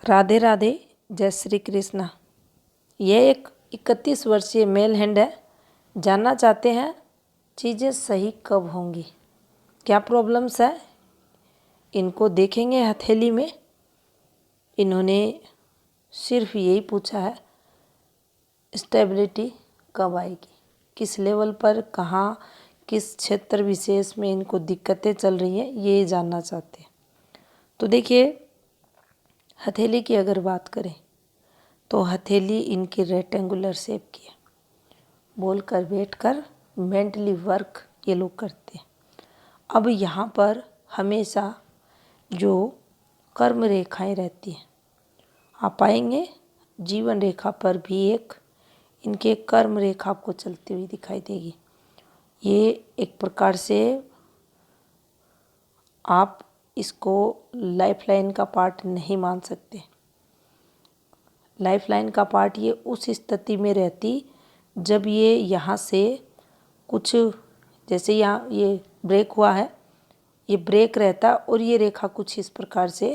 राधे राधे, जय श्री कृष्ण। यह एक 31 वर्षीय मेल हैंड है। जानना चाहते हैं चीज़ें सही कब होंगी, क्या प्रॉब्लम्स है। इनको देखेंगे हथेली में। इन्होंने सिर्फ यही पूछा है स्टेबिलिटी कब आएगी, किस लेवल पर, कहाँ, किस क्षेत्र विशेष में इनको दिक्कतें चल रही हैं, ये जानना चाहते हैं। तो देखिए, हथेली की अगर बात करें तो हथेली इनकी रेक्टेंगुलर शेप की है। बोलकर बैठकर मेंटली वर्क ये लोग करते हैं। अब यहाँ पर हमेशा जो कर्म रेखाएं रहती हैं, आप पाएंगे जीवन रेखा पर भी इनके कर्म रेखा आपको चलती हुई दिखाई देगी। ये एक प्रकार से आप इसको लाइफलाइन का पार्ट नहीं मान सकते। लाइफलाइन का पार्ट ये उस स्थिति में रहती जब ये यहाँ से कुछ, जैसे यहाँ ये ब्रेक हुआ है, ये ब्रेक रहता और ये रेखा कुछ इस प्रकार से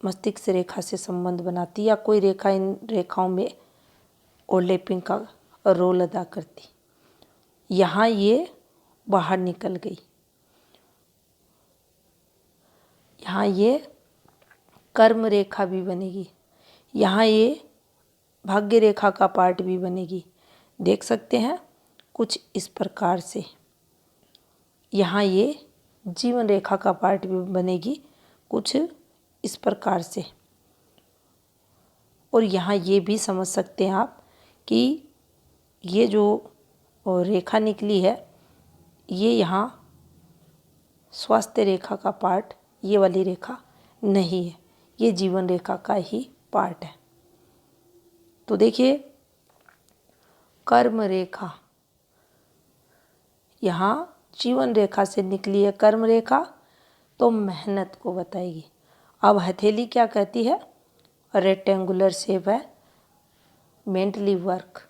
मस्तिष्क रेखा से संबंध बनाती या कोई रेखा इन रेखाओं में ओवरलैपिंग का रोल अदा करती। यहाँ ये बाहर निकल गई, यहाँ ये कर्म रेखा भी बनेगी, यहाँ ये भाग्य रेखा का पार्ट भी बनेगी। देख सकते हैं कुछ इस प्रकार से। यहाँ ये जीवन रेखा का पार्ट भी बनेगी कुछ इस प्रकार से। और यहाँ ये भी समझ सकते हैं आप कि ये जो रेखा निकली है, ये यहाँ स्वास्थ्य रेखा का पार्ट, ये वाली रेखा नहीं है, ये जीवन रेखा का ही पार्ट है। तो देखिए, कर्म रेखा यहाँ जीवन रेखा से निकली है, कर्म रेखा तो मेहनत को बताएगी। अब हथेली क्या कहती है, रेक्टेंगुलर शेप है, मेंटली वर्क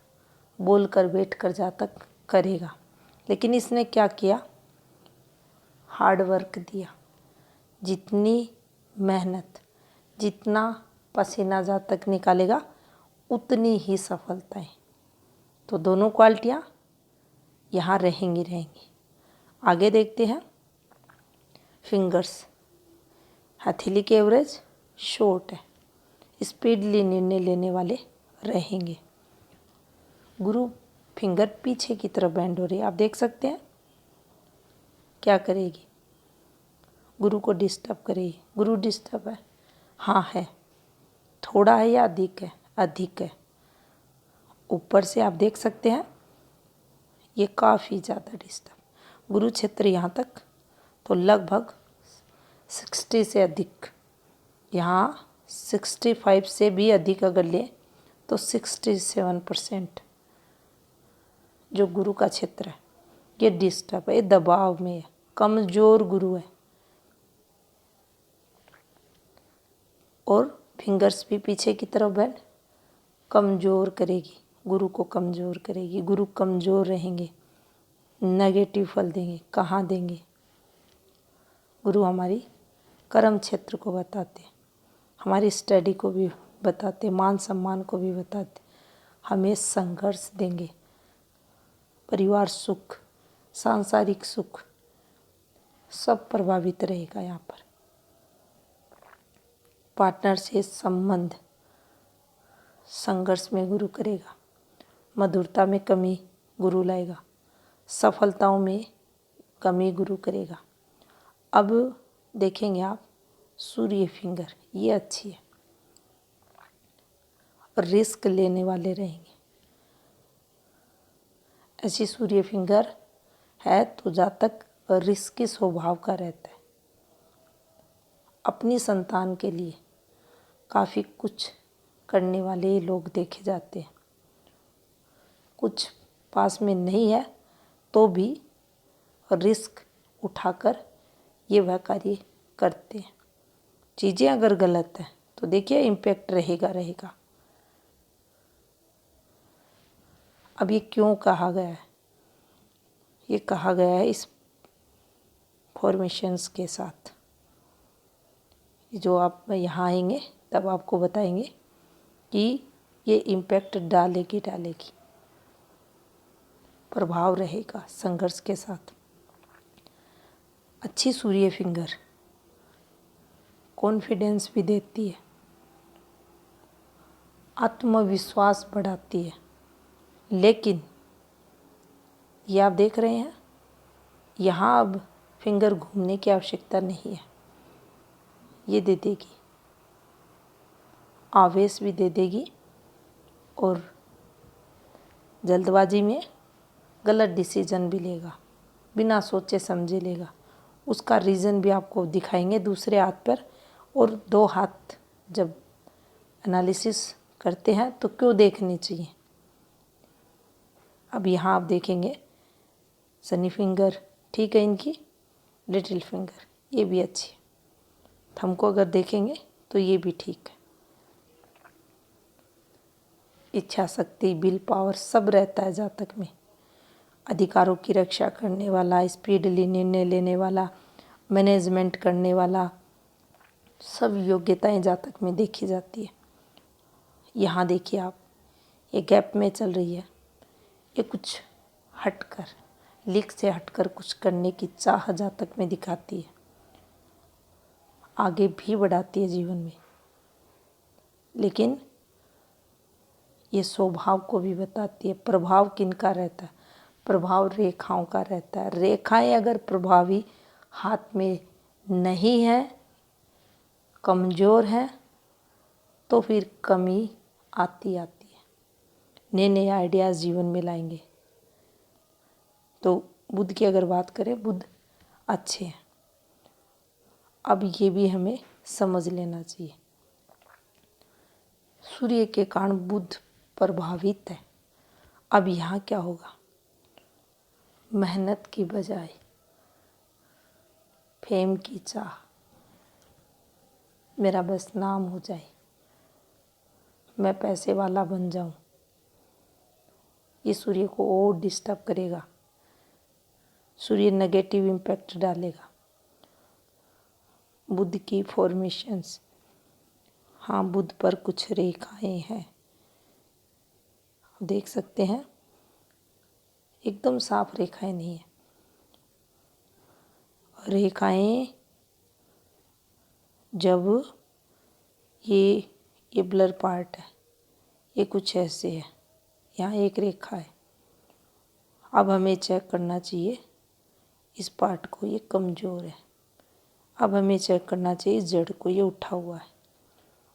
बोलकर बैठकर जा तक करेगा। लेकिन इसने क्या किया, हार्ड वर्क दिया। जितनी मेहनत, जितना पसीना जा तक निकालेगा उतनी ही सफलताएं। तो दोनों क्वालिटियाँ यहाँ रहेंगी। आगे देखते हैं फिंगर्स। हथेली के एवरेज शॉर्ट है, स्पीडली निर्णय लेने वाले रहेंगे। गुरु फिंगर पीछे की तरफ बेंड हो रही है, आप देख सकते हैं क्या करेगी, गुरु को डिस्टर्ब करेगी। गुरु डिस्टर्ब है, हाँ है, थोड़ा है या अधिक है, अधिक है। ऊपर से आप देख सकते हैं ये काफ़ी ज़्यादा डिस्टर्ब। गुरु क्षेत्र यहाँ तक तो लगभग 60 से अधिक, यहाँ 65 से भी अधिक अगर ले तो 67% जो गुरु का क्षेत्र है ये डिस्टर्ब है, ये दबाव में है, कमज़ोर गुरु है। और फिंगर्स भी पीछे की तरफ बेंड कमज़ोर करेगी, गुरु को कमज़ोर करेगी। गुरु कमज़ोर रहेंगे, नेगेटिव फल देंगे। कहाँ देंगे, गुरु हमारी कर्म क्षेत्र को बताते, हमारी स्टडी को भी बताते, मान सम्मान को भी बताते, हमें संघर्ष देंगे। परिवार सुख, सांसारिक सुख सब प्रभावित रहेगा। यहाँ पर पार्टनर से संबंध संघर्ष में गुरु करेगा, मधुरता में कमी गुरु लाएगा, सफलताओं में कमी गुरु करेगा। अब देखेंगे आप सूर्य फिंगर, ये अच्छी है, रिस्क लेने वाले रहेंगे। ऐसी सूर्य फिंगर है तो जहाँ तक रिस्की स्वभाव का रहता है, अपनी संतान के लिए काफ़ी कुछ करने वाले लोग देखे जाते हैं। कुछ पास में नहीं है तो भी रिस्क उठाकर ये वह कार्य करते हैं। चीज़ें अगर गलत है तो देखिए इम्पैक्ट रहेगा। अब ये क्यों कहा गया है, ये कहा गया है इस फॉर्मेशंस के साथ। जो आप यहाँ आएंगे तब आपको बताएंगे कि ये इम्पैक्ट डालेगी प्रभाव रहेगा संघर्ष के साथ। अच्छी सूर्य फिंगर कॉन्फिडेंस भी देती है, आत्मविश्वास बढ़ाती है। लेकिन ये आप देख रहे हैं, यहाँ अब फिंगर घूमने की आवश्यकता नहीं है। ये दे देगी, आवेश भी दे देगी और जल्दबाजी में गलत डिसीजन भी लेगा, बिना सोचे समझे लेगा। उसका रीज़न भी आपको दिखाएंगे दूसरे हाथ पर। और दो हाथ जब एनालिसिस करते हैं तो क्यों देखनी चाहिए। अब यहाँ आप देखेंगे सनी फिंगर ठीक है इनकी, लिटिल फिंगर ये भी अच्छी है। थंब को अगर देखेंगे तो ये भी ठीक है। इच्छा शक्ति, विल पावर सब रहता है जातक में। अधिकारों की रक्षा करने वाला, स्पीडली निर्णय लेने वाला, मैनेजमेंट करने वाला, सब योग्यताएं जातक में देखी जाती है। यहाँ देखिए आप, ये गैप में चल रही है, ये कुछ हटकर, लीक से हटकर कुछ करने की चाह जातक में दिखाती है, आगे भी बढ़ाती है जीवन में। लेकिन ये स्वभाव को भी बताती है। प्रभाव किनका रहता है? प्रभाव रेखाओं का रहता है। रेखाएं अगर प्रभावी हाथ में नहीं है, कमज़ोर है, तो फिर कमी आती है। नए नए आइडियाज़ जीवन में लाएंगे। तो बुध की अगर बात करें, बुध अच्छे हैं। अब ये भी हमें समझ लेना चाहिए, सूर्य के कारण बुध प्रभावित है। अब यहाँ क्या होगा? मेहनत की बजाय फेम की चाह, मेरा बस नाम हो जाए, मैं पैसे वाला बन जाऊं, ये सूर्य को और डिस्टर्ब करेगा। सूर्य नेगेटिव इम्पैक्ट डालेगा। बुध की फॉर्मेशंस, हाँ बुध पर कुछ रेखाएं हैं, देख सकते हैं, एकदम साफ रेखाएं नहीं है। रेखाएं जब ये ब्लर पार्ट है, ये कुछ ऐसे है, यहाँ एक रेखा है। अब हमें चेक करना चाहिए इस पार्ट को, ये कमज़ोर है। अब हमें चेक करना चाहिए इस जड़ को, ये उठा हुआ है।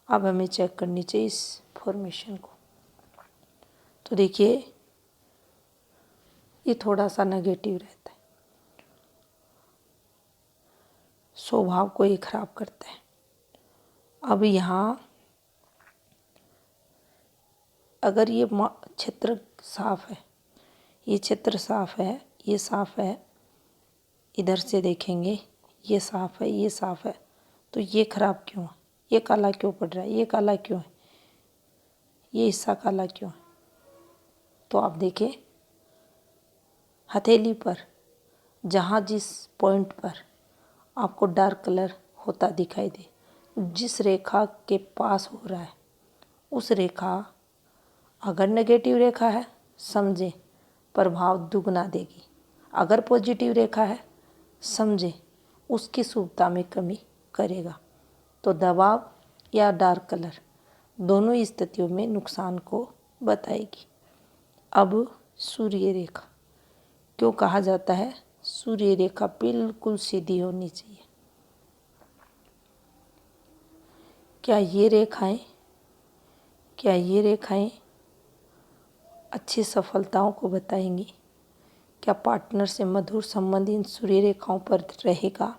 अब हमें चेक करनी चाहिए इस फॉर्मेशन को। तो देखिए ये थोड़ा सा नेगेटिव रहता है, स्वभाव को ये खराब करता है। अब यहाँ अगर ये क्षेत्र साफ है, ये क्षेत्र साफ है, ये साफ है, इधर से देखेंगे ये साफ है, ये साफ है, तो ये खराब क्यों है? ये काला क्यों पड़ रहा है? ये काला क्यों है? ये हिस्सा काला क्यों है? तो आप देखें हथेली पर, जहाँ जिस पॉइंट पर आपको डार्क कलर होता दिखाई दे, जिस रेखा के पास हो रहा है, उस रेखा अगर नेगेटिव रेखा है, समझे प्रभाव दुगना देगी। अगर पॉजिटिव रेखा है, समझे उसकी शुभता में कमी करेगा। तो दबाव या डार्क कलर दोनों स्थितियों में नुकसान को बताएगी। अब सूर्य रेखा क्यों कहा जाता है? सूर्य रेखा बिल्कुल सीधी होनी चाहिए। क्या ये रेखाएं अच्छी सफलताओं को बताएंगी? क्या पार्टनर से मधुर संबंध इन सूर्य रेखाओं पर रहेगा?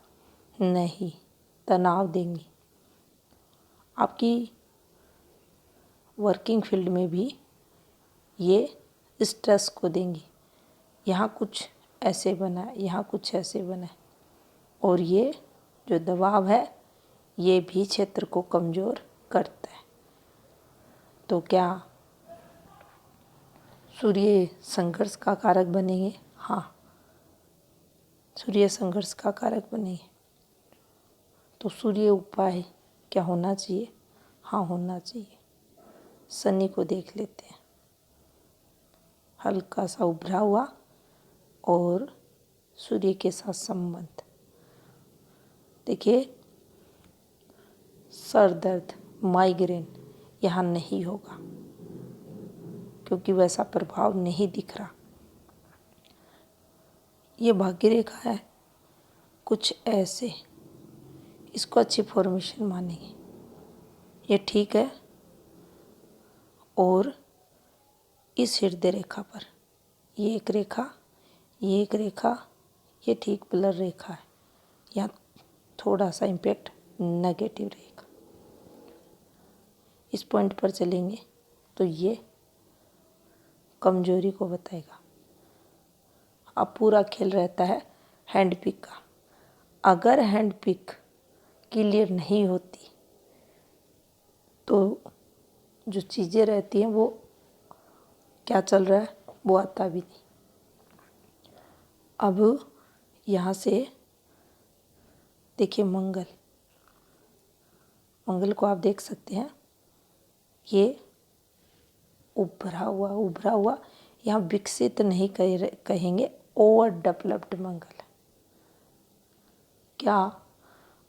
नहीं, तनाव देंगी। आपकी वर्किंग फील्ड में भी ये स्ट्रेस को देंगी। यहाँ कुछ ऐसे बना है, यहाँ कुछ ऐसे बना है, और ये जो दबाव है ये भी क्षेत्र को कमज़ोर करता है। तो क्या सूर्य संघर्ष का कारक बनेंगे? हाँ, सूर्य संघर्ष का कारक बनेंगे। तो सूर्य उपाय क्या होना चाहिए? हाँ होना चाहिए। शनि को देख लेते हैं, हल्का सा उभरा हुआ और सूर्य के साथ संबंध। देखिए, सर दर्द, माइग्रेन यहाँ नहीं होगा क्योंकि वैसा प्रभाव नहीं दिख रहा। ये भाग्य रेखा है कुछ ऐसे, इसको अच्छी फॉर्मेशन मानेंगे, ये ठीक है। और इस हृदय रेखा पर ये एक रेखा, ये एक रेखा, ये ठीक ब्लर रेखा है, यहाँ थोड़ा सा इम्पैक्ट नेगेटिव रहेगा। इस पॉइंट पर चलेंगे तो ये कमजोरी को बताएगा। अब पूरा खेल रहता है हैंड पिक का। अगर हैंड पिक क्लियर नहीं होती तो जो चीज़ें रहती हैं वो क्या चल रहा है वो आता भी नहीं। अब यहाँ से देखिए, मंगल को आप देख सकते हैं, ये उभरा हुआ, यहाँ विकसित नहीं कहेंगे, ओवर डेवलप्ड मंगल। क्या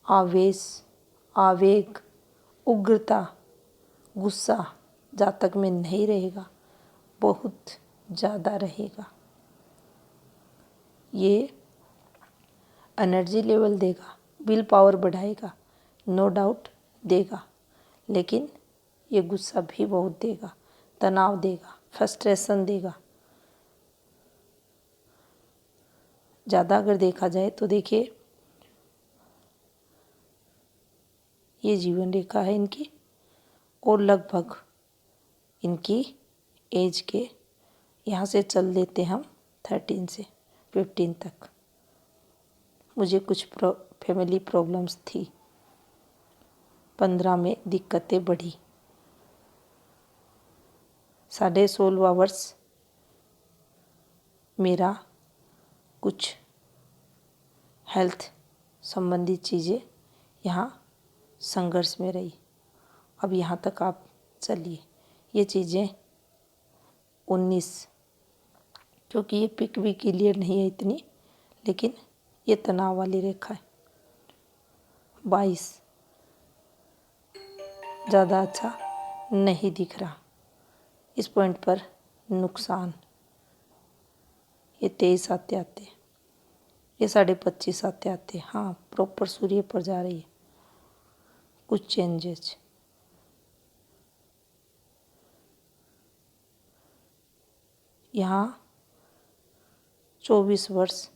आवेश, आवेग, उग्रता, गुस्सा जातक में नहीं रहेगा, बहुत ज़्यादा रहेगा। ये एनर्जी लेवल देगा, विल पावर बढ़ाएगा, नो डाउट देगा, लेकिन ये गुस्सा भी बहुत देगा, तनाव देगा, फ्रस्ट्रेशन देगा। ज़्यादा अगर देखा जाए तो देखिए, ये जीवन रेखा है इनकी, और लगभग इनकी एज के यहाँ से चल लेते हम 13 से 15 तक। मुझे कुछ फैमिली प्रॉब्लम्स थी, 15 में दिक्कतें बढ़ी, 16.5 वर्ष मेरा कुछ हेल्थ संबंधी चीज़ें यहाँ संघर्ष में रही। अब यहाँ तक आप चलिए, ये चीज़ें 19, क्योंकि ये पिक भी क्लियर नहीं है इतनी, लेकिन ये तनाव वाली रेखा है। 22 ज़्यादा अच्छा नहीं दिख रहा, इस पॉइंट पर नुकसान। ये 23 आते ये 25.5 आते हाँ प्रॉपर सूर्य पर जा रही है, कुछ चेंजेस। यहाँ 24 वर्ष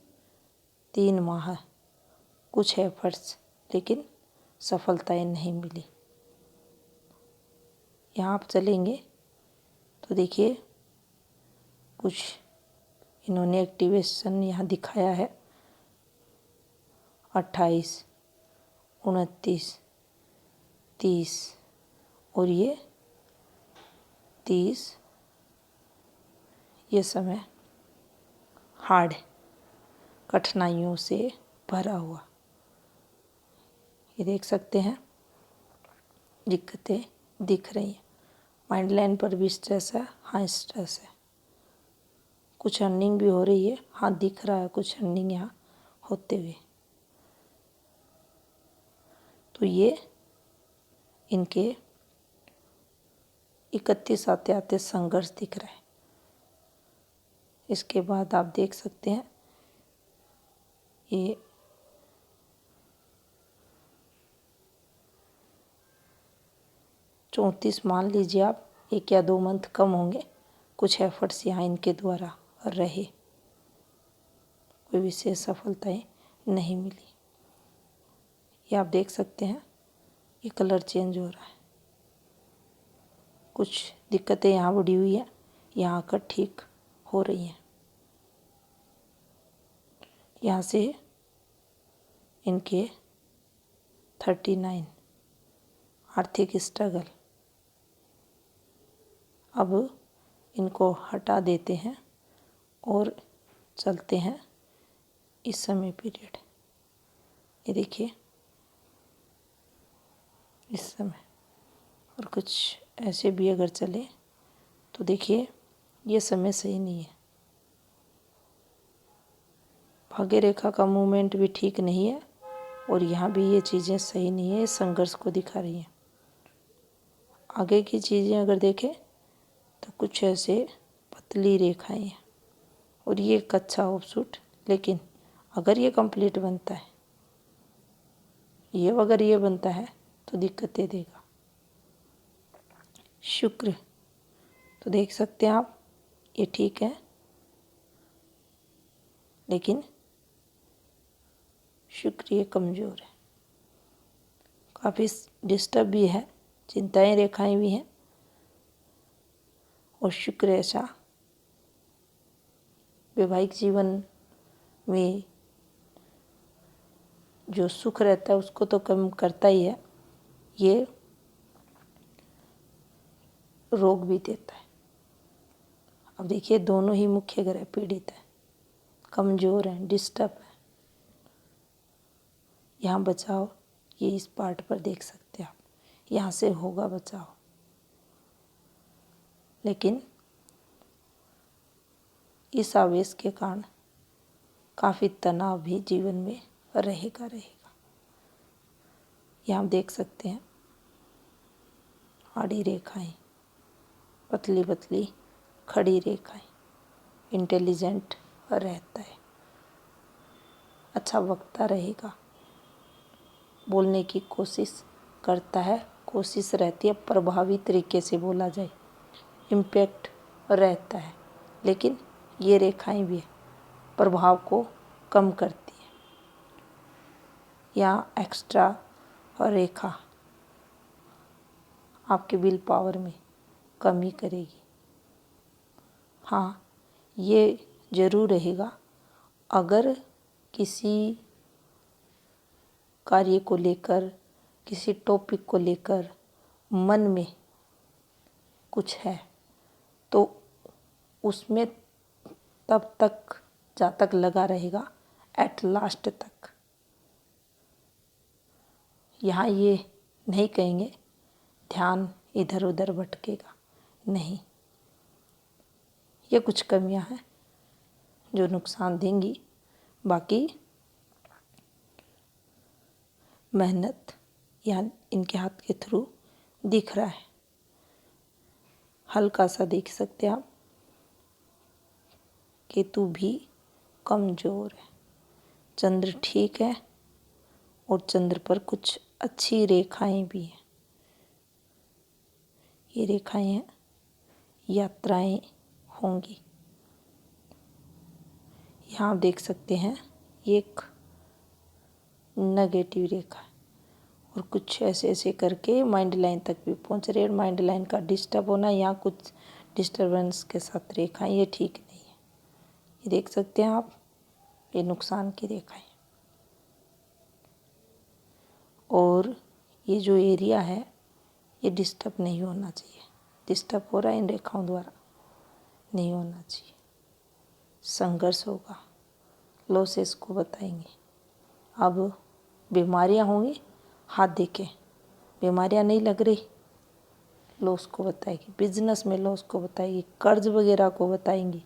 3 माह कुछ एफर्ट्स, लेकिन सफलताएं नहीं मिली। यहाँ आप चलेंगे तो देखिए, कुछ इन्होंने एक्टिवेशन यहाँ दिखाया है, 28, 29, 30 और ये 30। ये समय हार्ड, कठिनाइयों से भरा हुआ, ये देख सकते हैं, दिक्कतें दिख रही हैं। माइंड लाइन पर भी स्ट्रेस है, हाँ स्ट्रेस है। कुछ अर्निंग भी हो रही है, हाँ दिख रहा है कुछ अर्निंग यहाँ होते हुए। तो ये इनके 31 आते संघर्ष दिख रहा है। इसके बाद आप देख सकते हैं, ये 34 मान लीजिए आप, 1 या 2 मंथ कम होंगे, कुछ एफर्ट्स यहाँ इनके द्वारा रहे, कोई विशेष सफलताएं नहीं मिली। ये आप देख सकते हैं, ये कलर चेंज हो रहा है, कुछ दिक्कतें यहाँ बढ़ी हुई है, यहाँ आकर ठीक हो रही हैं। यहाँ से इनके 39 आर्थिक स्ट्रगल, अब इनको हटा देते हैं और चलते हैं इस समय पीरियड। ये देखिए, इस समय और कुछ ऐसे भी अगर चले तो देखिए ये समय सही नहीं है। भाग्य रेखा का मूवमेंट भी ठीक नहीं है और यहाँ भी ये चीज़ें सही नहीं है, संघर्ष को दिखा रही हैं। आगे की चीज़ें अगर देखें तो कुछ ऐसे पतली रेखाएं हैं और ये एक अच्छा ऑफशूट, लेकिन अगर ये कंप्लीट बनता है, ये अगर ये बनता है तो दिक्कतें देगा। शुक्र तो देख सकते हैं आप, ये ठीक है, लेकिन शुक्र ये कमज़ोर है, काफ़ी डिस्टर्ब भी है, चिंताएं रेखाएं भी हैं। और शुक्र ऐसा वैवाहिक जीवन में जो सुख रहता है उसको तो कम करता ही है, ये रोग भी देता है। अब देखिए दोनों ही मुख्य ग्रह पीड़ित है, कमज़ोर हैं, डिस्टर्ब है। यहाँ बचाव ये इस पार्ट पर देख सकते हैं आप, यहाँ से होगा बचाव, लेकिन इस आवेश के कारण काफ़ी तनाव भी जीवन में रहेगा। यहाँ देख सकते हैं आड़ी रेखाएं, पतली पतली खड़ी रेखाएं, इंटेलिजेंट रहता है, अच्छा वक्ता रहेगा, बोलने की कोशिश करता है, कोशिश रहती है प्रभावी तरीके से बोला जाए, इम्पैक्ट रहता है, लेकिन ये रेखाएं भी प्रभाव को कम करती है। यहाँ एक्स्ट्रा रेखा आपके विल पावर में कमी करेगी। हाँ, ये ज़रूर रहेगा, अगर किसी कार्य को लेकर, किसी टॉपिक को लेकर मन में कुछ है तो उसमें तब तक जब तक लगा रहेगा, एट लास्ट तक। यहाँ ये नहीं कहेंगे ध्यान इधर उधर भटकेगा, नहीं, ये कुछ कमियां हैं जो नुकसान देंगी। बाकी मेहनत यहाँ इनके हाथ के थ्रू दिख रहा है, हल्का सा देख सकते हैं आप, केतु भी कमज़ोर है, चंद्र ठीक है और चंद्र पर कुछ अच्छी रेखाएं भी हैं। ये रेखाएं हैं, यात्राएं होंगी। यहाँ आप देख सकते हैं ये एक नेगेटिव रेखा है और कुछ ऐसे ऐसे करके माइंड लाइन तक भी पहुँच रहे हैं। माइंड लाइन का डिस्टर्ब होना, यहाँ कुछ डिस्टर्बेंस के साथ रेखा, ये ठीक नहीं है। ये देख सकते हैं आप, ये नुकसान की रेखा है। और ये जो एरिया है ये डिस्टर्ब नहीं होना चाहिए, डिस्टर्ब हो रहा है इन रेखाओं द्वारा, नहीं होना चाहिए। संघर्ष होगा, लॉसेस को बताएंगे। अब बीमारियां होंगी, हाथ देखें, बीमारियां नहीं लग रही, लॉस को बताएगी, बिजनेस में लॉस को बताएगी, कर्ज वगैरह को बताएंगी।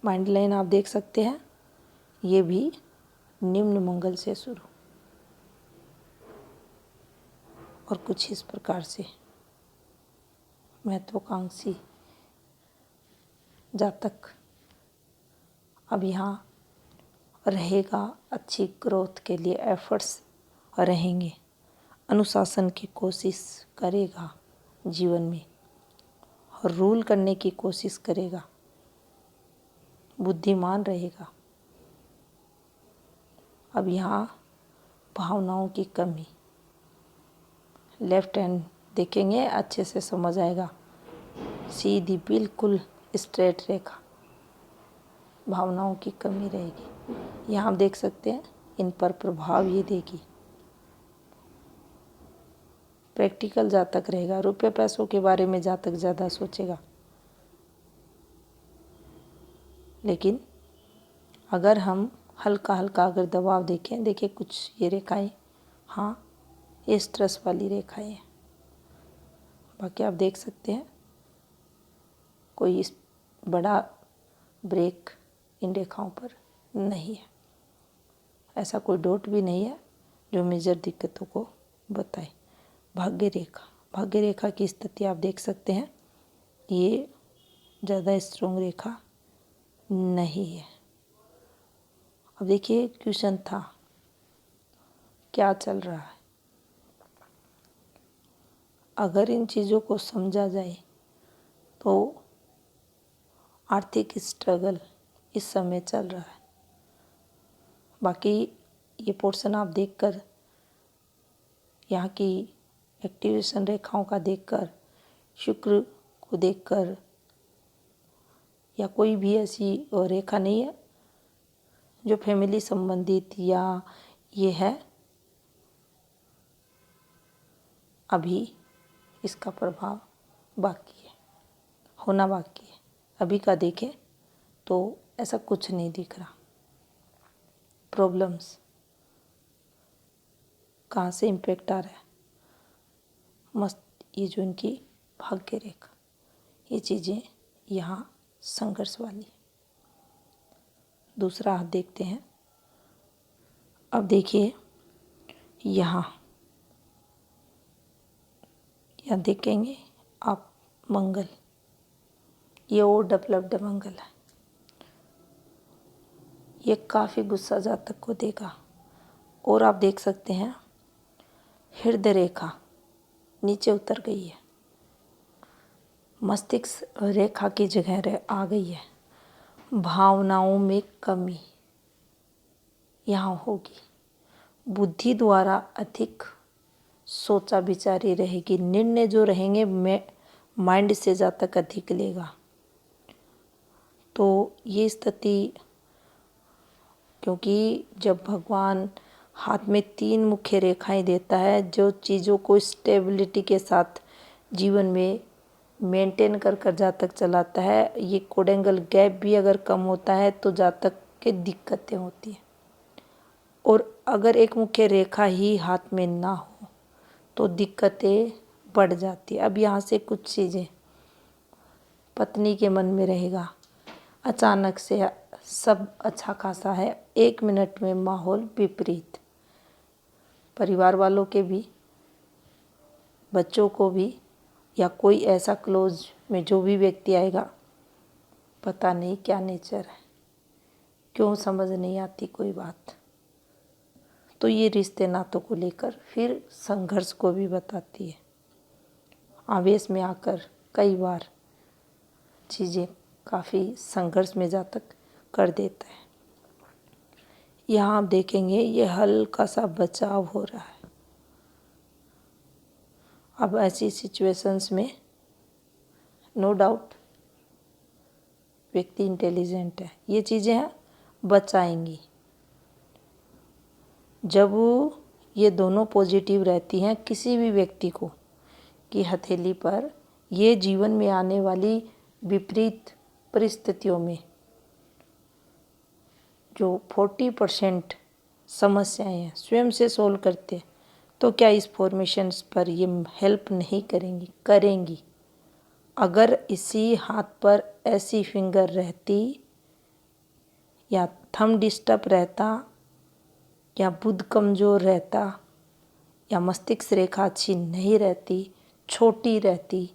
माइंड लाइन आप देख सकते हैं, ये भी निम्न मंगल से शुरू और कुछ इस प्रकार से महत्वाकांक्षी जातक अब यहाँ रहेगा, अच्छी ग्रोथ के लिए एफर्ट्स रहेंगे, अनुशासन की कोशिश करेगा, जीवन में रूल करने की कोशिश करेगा, बुद्धिमान रहेगा। अब यहाँ भावनाओं की कमी, लेफ्ट हैंड देखेंगे अच्छे से समझ आएगा, सीधी बिल्कुल स्ट्रेट रेखा, भावनाओं की कमी रहेगी। यहाँ आप देख सकते हैं इन पर प्रभाव ये देगी। प्रैक्टिकल जातक रहेगा, रुपये पैसों के बारे में जातक ज़्यादा सोचेगा, लेकिन अगर हम हल्का हल्का अगर दबाव देखें, देखिए कुछ ये रेखाएं, हाँ ये स्ट्रेस वाली रेखाएं हैं। बाकी आप देख सकते हैं कोई इस बड़ा ब्रेक इन रेखाओं पर नहीं है। ऐसा कोई डॉट भी नहीं है जो मेजर दिक्कतों को बताए। भाग्य रेखा की स्थिति आप देख सकते हैं, ये ज़्यादा स्ट्रॉन्ग रेखा नहीं है। अब देखिए क्वेश्चन था क्या चल रहा है। अगर इन चीज़ों को समझा जाए तो आर्थिक स्ट्रगल इस समय चल रहा है। बाकी ये पोर्शन आप देखकर, यहाँ की एक्टिवेशन रेखाओं का देखकर, शुक्र को देखकर, या कोई भी ऐसी रेखा नहीं है जो फैमिली संबंधित या ये है, अभी इसका प्रभाव बाकी है, होना बाकी है। अभी का देखें तो ऐसा कुछ नहीं दिख रहा। प्रॉब्लम्स कहाँ से इम्पेक्ट आ रहा है, मस्त ये जो इनकी भाग्य रेखा, ये चीज़ें यहाँ संघर्ष वाली। दूसरा आप देखते हैं, अब देखिए यहाँ देखेंगे आप मंगल, ये और डेवलप्ड मंगल है। ये काफ़ी गुस्सा जातक को देगा। और आप देख सकते हैं हृदय रेखा नीचे उतर गई है, मस्तिष्क रेखा की जगह आ गई है। भावनाओं में कमी यहाँ होगी। बुद्धि द्वारा अधिक सोचा विचारी रहेगी। निर्णय जो रहेंगे माइंड से जातक अधिक लेगा। तो ये स्थिति, क्योंकि जब भगवान हाथ में 3 मुख्य रेखाएं देता है जो चीज़ों को स्टेबिलिटी के साथ जीवन में मेंटेन कर जातक चलाता है, ये कोडेंगल गैप भी अगर कम होता है तो जातक के दिक्कतें होती हैं। और अगर एक मुख्य रेखा ही हाथ में ना हो तो दिक्कतें बढ़ जाती है। अब यहाँ से कुछ चीज़ें पत्नी के मन में रहेगा, अचानक से सब अच्छा खासा है, 1 मिनट में माहौल विपरीत। परिवार वालों के भी, बच्चों को भी, या कोई ऐसा क्लोज में जो भी व्यक्ति आएगा, पता नहीं क्या नेचर है, क्यों समझ नहीं आती कोई बात। तो ये रिश्ते नातों को लेकर फिर संघर्ष को भी बताती है। आवेश में आकर कई बार चीज़ें काफ़ी संघर्ष में जातक कर देता है। यहाँ आप देखेंगे ये हल्का सा बचाव हो रहा है। अब ऐसी सिचुएशंस में नो डाउट व्यक्ति इंटेलिजेंट है, ये चीज़ें हैं बचाएंगी। जब ये दोनों पॉजिटिव रहती हैं किसी भी व्यक्ति को कि हथेली पर, ये जीवन में आने वाली विपरीत परिस्थितियों में जो 40% समस्याएं हैं स्वयं से सोल्व करते हैं, तो क्या इस फॉर्मेशंस पर ये हेल्प नहीं करेंगी? करेंगी। अगर इसी हाथ पर ऐसी फिंगर रहती, या थंब डिस्टर्ब रहता, या बुध कमज़ोर रहता, या मस्तिष्क रेखा अच्छी नहीं रहती, छोटी रहती,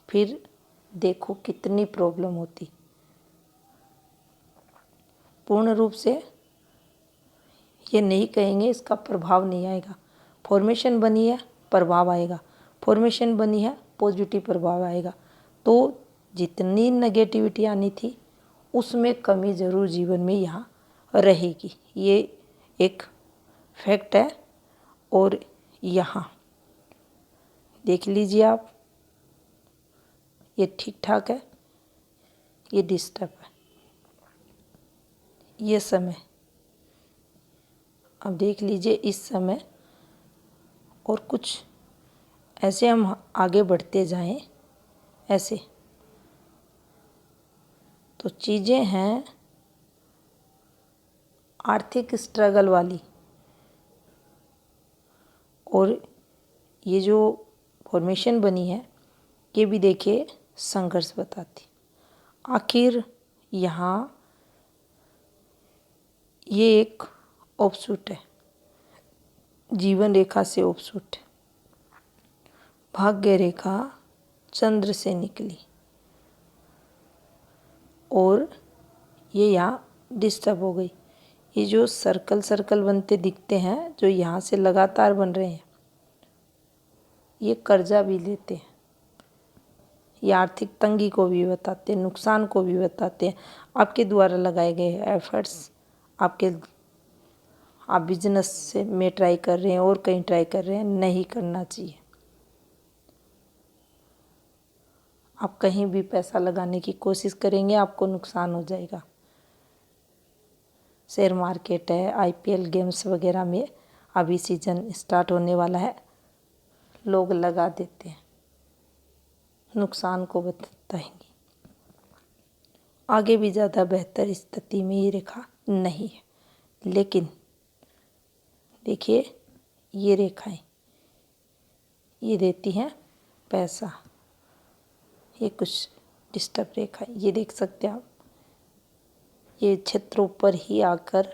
फिर देखो कितनी प्रॉब्लम होती। पूर्ण रूप से ये नहीं कहेंगे इसका प्रभाव नहीं आएगा। फॉर्मेशन बनी है, प्रभाव आएगा। फॉर्मेशन बनी है, पॉजिटिव प्रभाव आएगा। तो जितनी नेगेटिविटी आनी थी उसमें कमी ज़रूर जीवन में यहाँ रहेगी, ये एक फैक्ट है। और यहाँ देख लीजिए आप, ये ठीक ठाक है, ये डिस्टर्ब है, ये समय। अब देख लीजिए इस समय, और कुछ ऐसे हम आगे बढ़ते जाएं ऐसे, तो चीज़ें हैं आर्थिक स्ट्रगल वाली। और ये जो फॉर्मेशन बनी है ये भी देखिए संघर्ष बताती। आखिर यहाँ ये एक ऑफशूट है, जीवन रेखा से ऑफशूट है। भाग्य रेखा चंद्र से निकली और ये यहाँ डिस्टर्ब हो गई। ये जो सर्कल सर्कल बनते दिखते हैं, जो यहाँ से लगातार बन रहे हैं, ये कर्जा भी लेते हैं, ये आर्थिक तंगी को भी बताते हैं, नुकसान को भी बताते हैं। आपके द्वारा लगाए गए एफर्ट्स, आप बिजनेस से में ट्राई कर रहे हैं और कहीं ट्राई कर रहे हैं, नहीं करना चाहिए। आप कहीं भी पैसा लगाने की कोशिश करेंगे आपको नुकसान हो जाएगा। शेयर मार्केट है, आईपीएल गेम्स वगैरह में अभी सीजन स्टार्ट होने वाला है, लोग लगा देते हैं, नुकसान को बताएंगे। आगे भी ज़्यादा बेहतर स्थिति में ये रेखा नहीं है, लेकिन देखिए ये रेखाएं ये देती हैं पैसा। ये कुछ डिस्टर्ब रेखा है, ये देख सकते हैं आप। ये क्षेत्रों पर ही आकर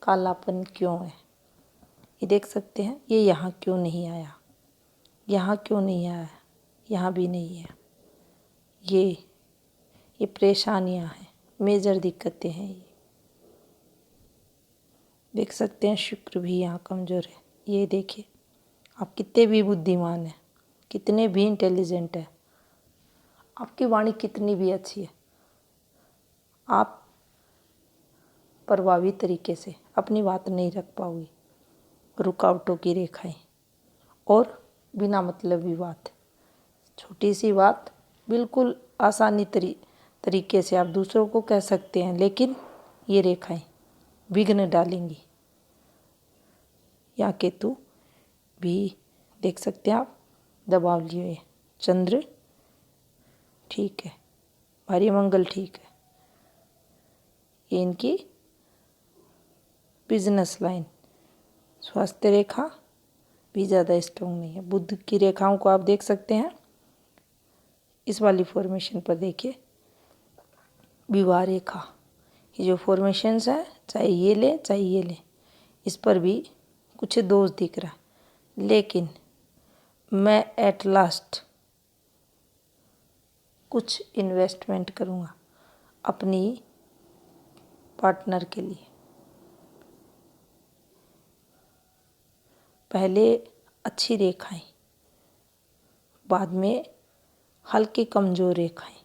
कालापन क्यों है, ये देख सकते हैं। ये यहाँ क्यों नहीं आया, यहाँ क्यों नहीं आया, यहाँ भी नहीं है। ये परेशानियाँ हैं, मेजर दिक्कतें हैं। ये देख सकते हैं शुक्र भी यहाँ कमज़ोर है। ये देखिए आप कितने भी बुद्धिमान हैं, कितने भी इंटेलिजेंट है, आपकी वाणी कितनी भी अच्छी है, आप प्रभावी तरीके से अपनी बात नहीं रख पाओगे। रुकावटों की रेखाएं और बिना मतलब की बात, छोटी सी बात बिल्कुल आसानी तरीके से आप दूसरों को कह सकते हैं, लेकिन ये रेखाएं विघ्न डालेंगी। या केतु भी देख सकते हैं आप दबाव लिए। चंद्र ठीक है, भारी मंगल ठीक है। ये इनकी बिजनेस लाइन, स्वास्थ्य रेखा भी ज़्यादा स्ट्रॉन्ग नहीं है। बुध की रेखाओं को आप देख सकते हैं इस वाली फॉर्मेशन पर। देखिए विवाह रेखा, ये जो फॉर्मेशंस है, चाहे ये ले चाहे ये ले, इस पर भी कुछ दोष दिख रहा है, लेकिन मैं एट लास्ट कुछ इन्वेस्टमेंट करूँगा अपनी पार्टनर के लिए। पहले अच्छी रेखाएं, बाद में हल्की कमज़ोर रेखाएं।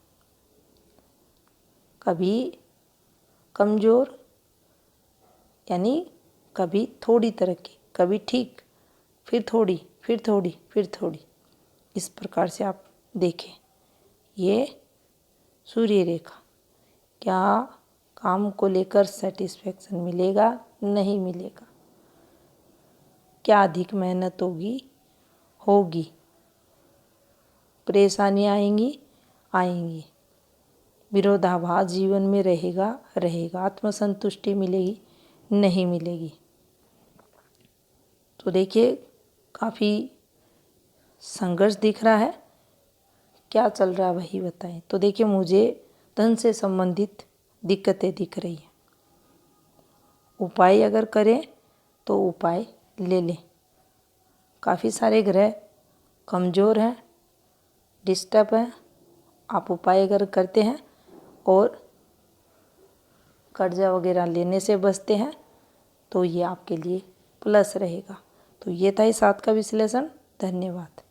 कभी कमज़ोर यानी कभी थोड़ी तरक्की, कभी ठीक, फिर थोड़ी, फिर थोड़ी, फिर थोड़ी, इस प्रकार से आप देखें। ये सूर्य रेखा, क्या काम को लेकर सेटिस्फेक्शन मिलेगा, नहीं मिलेगा। क्या अधिक मेहनत होगी, परेशानियाँ आएंगी, विरोधाभास जीवन में रहेगा, आत्मसंतुष्टि मिलेगी, नहीं मिलेगी। तो देखिए काफ़ी संघर्ष दिख रहा है। क्या चल रहा है वही बताएं। तो देखिए मुझे धन से संबंधित दिक्कतें दिख रही हैं। उपाय अगर करें तो उपाय ले लें। काफ़ी सारे ग्रह कमज़ोर हैं, डिस्टर्ब हैं। आप उपाय अगर करते हैं और कर्जा वगैरह लेने से बचते हैं तो ये आपके लिए प्लस रहेगा। तो ये था इस 7 का विश्लेषण। धन्यवाद।